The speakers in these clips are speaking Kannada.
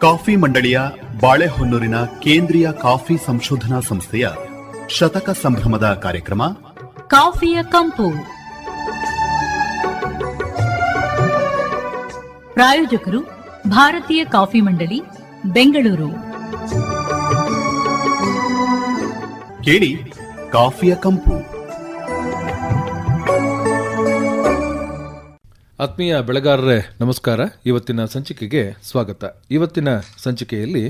ಕಾಫಿ ಮಂಡಳಿಯ ಬಾಳೆಹೊನ್ನೂರಿನ ಕೇಂದ್ರೀಯ ಕಾಫಿ ಸಂಶೋಧನಾ ಸಂಸ್ಥೆಯ ಶತಕ ಸಂಭ್ರಮದ ಕಾರ್ಯಕ್ರಮ ಕಾಫಿಯ ಕಂಪು. ಪ್ರಾಯೋಜಕರು ಭಾರತೀಯ ಕಾಫಿ ಮಂಡಳಿ, ಬೆಂಗಳೂರು. ಕೇಳಿ ಕಾಫಿಯ ಕಂಪು. ಆತ್ಮೀಯ ಬೆಳೆಗಾರರೇ ನಮಸ್ಕಾರ. ಇವತ್ತಿನ ಸಂಚಿಕೆಗೆ ಸ್ವಾಗತ. ಇವತ್ತಿನ ಸಂಚಿಕೆಯಲ್ಲಿ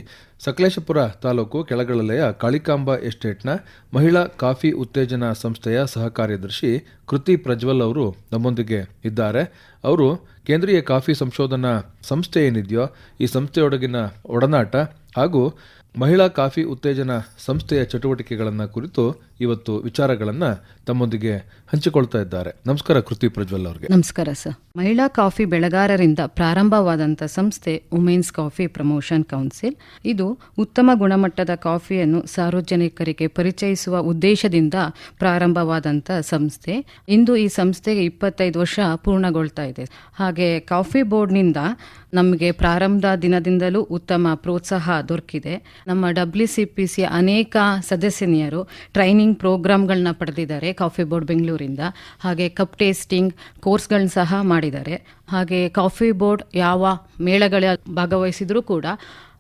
ಸಕಲೇಶಪುರ ತಾಲೂಕು ಕೆಳಗಳಲೆಯ ಕಾಳಿಕಾಂಬಾ ಎಸ್ಟೇಟ್ನ ಮಹಿಳಾ ಕಾಫಿ ಉತ್ತೇಜನಾ ಸಂಸ್ಥೆಯ ಸಹ ಕಾರ್ಯದರ್ಶಿ ಕೃತಿ ಪ್ರಜ್ವಲ್ ಅವರು ನಮ್ಮೊಂದಿಗೆ ಇದ್ದಾರೆ. ಅವರು ಕೇಂದ್ರೀಯ ಕಾಫಿ ಸಂಶೋಧನಾ ಸಂಸ್ಥೆ ಏನಿದೆಯೋ ಈ ಸಂಸ್ಥೆಯೊಳಗಿನ ಒಡನಾಟ ಹಾಗೂ ಮಹಿಳಾ ಕಾಫಿ ಉತ್ತೇಜನಾ ಸಂಸ್ಥೆಯ ಚಟುವಟಿಕೆಗಳನ್ನು ಕುರಿತು ಇವತ್ತು ವಿಚಾರಗಳನ್ನು ತಮ್ಮೊಂದಿಗೆ ಹಂಚಿಕೊಳ್ತಾ ಇದ್ದಾರೆ. ನಮಸ್ಕಾರ ಕೃತಿ ಪ್ರಜ್ವಲ್ ಅವರಿಗೆ. ನಮಸ್ಕಾರ ಸರ್. ಮಹಿಳಾ ಕಾಫಿ ಬೆಳೆಗಾರರಿಂದ ಪ್ರಾರಂಭವಾದಂಥ ಸಂಸ್ಥೆ ವುಮೆನ್ಸ್ ಕಾಫಿ ಪ್ರಮೋಷನ್ ಕೌನ್ಸಿಲ್. ಇದು ಉತ್ತಮ ಗುಣಮಟ್ಟದ ಕಾಫಿಯನ್ನು ಸಾರ್ವಜನಿಕರಿಗೆ ಪರಿಚಯಿಸುವ ಉದ್ದೇಶದಿಂದ ಪ್ರಾರಂಭವಾದಂಥ ಸಂಸ್ಥೆ. ಇಂದು ಈ ಸಂಸ್ಥೆಗೆ 25 ವರ್ಷ ಪೂರ್ಣಗೊಳ್ತಾ ಇದೆ. ಹಾಗೆ ಕಾಫಿ ಬೋರ್ಡ್ನಿಂದ ನಮಗೆ ಪ್ರಾರಂಭದ ದಿನದಿಂದಲೂ ಉತ್ತಮ ಪ್ರೋತ್ಸಾಹ ದೊರಕಿದೆ. ನಮ್ಮ WCPC ಅನೇಕ ಸದಸ್ಯನಿಯರು ಟ್ರೈನಿಂಗ್ ಪ್ರೋಗ್ರಾಮ್ಗಳನ್ನ ಪಡೆದಿದ್ದಾರೆ ಕಾಫಿ ಬೋರ್ಡ್ ಬೆಂಗಳೂರಿಂದ. ಹಾಗೆ ಕಪ್ ಟೇಸ್ಟಿಂಗ್ ಕೋರ್ಸ್ಗಳನ್ನ ಸಹ ಮಾಡಿದ್ದಾರೆ. ಹಾಗೆ ಕಾಫಿ ಬೋರ್ಡ್ ಯಾವ ಮೇಳಗಳ ಭಾಗವಹಿಸಿದ್ರೂ ಕೂಡ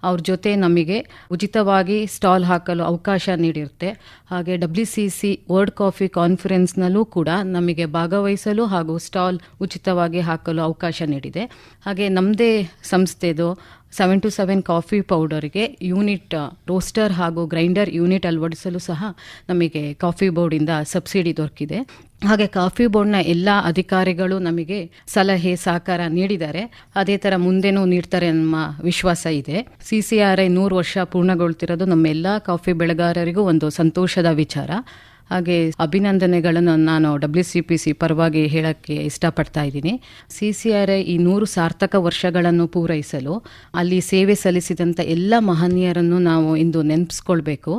ಅವ್ರ ಜೊತೆ ನಮಗೆ ಉಚಿತವಾಗಿ ಸ್ಟಾಲ್ ಹಾಕಲು ಅವಕಾಶ ನೀಡಿರುತ್ತೆ. ಹಾಗೆ WCC ವರ್ಲ್ಡ್ ಕಾಫಿ ಕಾನ್ಫರೆನ್ಸ್ನಲ್ಲೂ ಕೂಡ ನಮಗೆ ಭಾಗವಹಿಸಲು ಹಾಗೂ ಸ್ಟಾಲ್ ಉಚಿತವಾಗಿ ಹಾಕಲು ಅವಕಾಶ ನೀಡಿದೆ. ಹಾಗೆ ನಮ್ಮದೇ ಸಂಸ್ಥೆದು 7-7 ಕಾಫಿ ಪೌಡರ್ಗೆ ಯೂನಿಟ್ ರೋಸ್ಟರ್ ಹಾಗೂ ಗ್ರೈಂಡರ್ ಯೂನಿಟ್ ಅಳವಡಿಸಲು ಸಹ ನಮಗೆ ಕಾಫಿ ಬೋರ್ಡಿಂದ ಸಬ್ಸಿಡಿ ದೊರಕಿದೆ. ಹಾಗೆ ಕಾಫಿ ಬೋರ್ಡ್ನ ಎಲ್ಲ ಅಧಿಕಾರಿಗಳು ನಮಗೆ ಸಲಹೆ ಸಹಕಾರ ನೀಡಿದ್ದಾರೆ. ಅದೇ ಥರ ಮುಂದೆನೂ ನೀಡ್ತಾರೆ ನಮ್ಮ ವಿಶ್ವಾಸ ಇದೆ. CCRI 100 ವರ್ಷ ಪೂರ್ಣಗೊಳ್ತಿರೋದು ನಮ್ಮ ಎಲ್ಲ ಕಾಫಿ ಬೆಳೆಗಾರರಿಗೂ ಒಂದು ಸಂತೋಷದ ವಿಚಾರ. ಹಾಗೆ ಅಭಿನಂದನೆಗಳನ್ನು ನಾನು WCPC ಪರವಾಗಿ ಹೇಳಕ್ಕೆ ಇಷ್ಟಪಡ್ತಾ ಇದ್ದೀನಿ. CCRI ಈ 100 ಸಾರ್ಥಕ ವರ್ಷಗಳನ್ನು ಪೂರೈಸಲು ಅಲ್ಲಿ ಸೇವೆ ಸಲ್ಲಿಸಿದಂಥ ಎಲ್ಲ ಮಹನೀಯರನ್ನು ನಾವು ಇಂದು ನೆನಪಿಸ್ಕೊಳ್ಬೇಕು.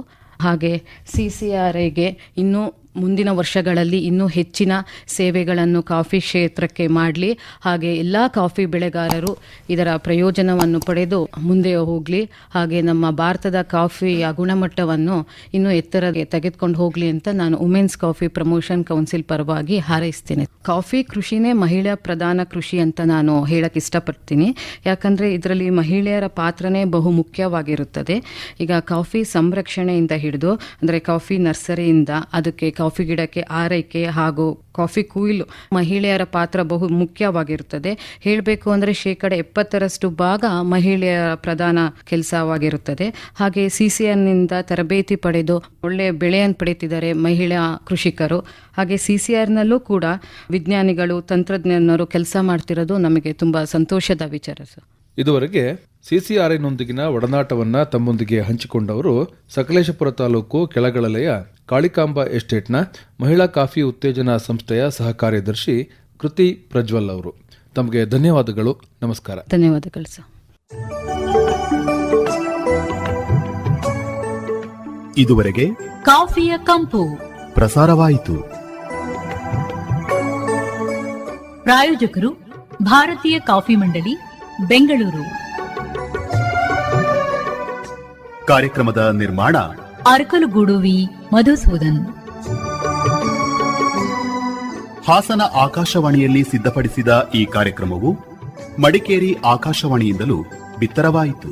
ಹಾಗೆ CCRIಗೆ ಇನ್ನೂ ಮುಂದಿನ ವರ್ಷಗಳಲ್ಲಿ ಇನ್ನೂ ಹೆಚ್ಚಿನ ಸೇವೆಗಳನ್ನು ಕಾಫಿ ಕ್ಷೇತ್ರಕ್ಕೆ ಮಾಡಲಿ. ಹಾಗೆ ಎಲ್ಲ ಕಾಫಿ ಬೆಳೆಗಾರರು ಇದರ ಪ್ರಯೋಜನವನ್ನು ಪಡೆದು ಮುಂದೆ ಹೋಗಲಿ. ಹಾಗೆ ನಮ್ಮ ಭಾರತದ ಕಾಫಿಯ ಗುಣಮಟ್ಟವನ್ನು ಇನ್ನೂ ಎತ್ತರಕ್ಕೆ ತೆಗೆದುಕೊಂಡು ಹೋಗಲಿ ಅಂತ ನಾನು ವುಮೆನ್ಸ್ ಕಾಫಿ ಪ್ರಮೋಷನ್ ಕೌನ್ಸಿಲ್ ಪರವಾಗಿ ಹಾರೈಸ್ತೇನೆ. ಕಾಫಿ ಕೃಷಿನೇ ಮಹಿಳಾ ಪ್ರಧಾನ ಕೃಷಿ ಅಂತ ನಾನು ಹೇಳಕ್ಕೆ ಇಷ್ಟಪಡ್ತೀನಿ. ಯಾಕಂದರೆ ಇದರಲ್ಲಿ ಮಹಿಳೆಯರ ಪಾತ್ರನೇ ಬಹು ಮುಖ್ಯವಾಗಿರುತ್ತದೆ. ಈಗ ಕಾಫಿ ಸಂರಕ್ಷಣೆಯಿಂದ ಹಿಡಿದು ಅಂದರೆ ಕಾಫಿ ನರ್ಸರಿಯಿಂದ ಅದಕ್ಕೆ ಕಾಫಿ ಗಿಡಕ್ಕೆ ಆರೈಕೆ ಹಾಗೂ ಕಾಫಿ ಕುಯ್ಲು ಮಹಿಳೆಯರ ಪಾತ್ರ ಬಹು ಮುಖ್ಯವಾಗಿರುತ್ತದೆ. ಹೇಳಬೇಕು ಅಂದರೆ 70% ಭಾಗ ಮಹಿಳೆಯರ ಪ್ರಧಾನ ಕೆಲಸವಾಗಿರುತ್ತದೆ. ಹಾಗೆ CCRನಿಂದ ತರಬೇತಿ ಪಡೆದು ಒಳ್ಳೆಯ ಬೆಳೆಯನ್ನು ಪಡೆಯುತ್ತಿದ್ದಾರೆ ಮಹಿಳಾ ಕೃಷಿಕರು. ಹಾಗೆ CCRನಲ್ಲೂ ಕೂಡ ವಿಜ್ಞಾನಿಗಳು ತಂತ್ರಜ್ಞರು ಕೆಲಸ ಮಾಡ್ತಿರೋದು ನಮಗೆ ತುಂಬ ಸಂತೋಷದ ವಿಚಾರ ಸರ್. ಇದುವರೆಗೆ CCRIನೊಂದಿಗಿನ ಒಡನಾಟವನ್ನು ತಮ್ಮೊಂದಿಗೆ ಹಂಚಿಕೊಂಡವರು ಸಕಲೇಶಪುರ ತಾಲೂಕು ಕೆಳಗಳಲೆಯ ಕಾಳಿಕಾಂಬಾ ಎಸ್ಟೇಟ್ನ ಮಹಿಳಾ ಕಾಫಿ ಉತ್ತೇಜನಾ ಸಂಸ್ಥೆಯ ಸಹ ಕಾರ್ಯದರ್ಶಿ ಕೃತಿ ಪ್ರಜ್ವಲ್ ಅವರು. ತಮಗೆ ಧನ್ಯವಾದಗಳು. ನಮಸ್ಕಾರ. ಧನ್ಯವಾದಗಳು ಸರ್. ಇದುವರೆಗೆ ಕಾಫಿಯ ಕಂಪು ಪ್ರಸಾರವಾಯಿತು. ಪ್ರಾಯೋಜಕರು ಭಾರತೀಯ ಕಾಫಿ ಮಂಡಳಿ, ಬೆಂಗಳೂರು. ಕಾರ್ಯಕ್ರಮದ ನಿರ್ಮಾಣ ಅರಕಲಗೂಡು ವಿ ಮಧುಸೂದನ್. ಹಾಸನ ಆಕಾಶವಾಣಿಯಲ್ಲಿ ಸಿದ್ಧಪಡಿಸಿದ ಈ ಕಾರ್ಯಕ್ರಮವು ಮಡಿಕೇರಿ ಆಕಾಶವಾಣಿಯಿಂದಲೂ ಬಿತ್ತರವಾಯಿತು.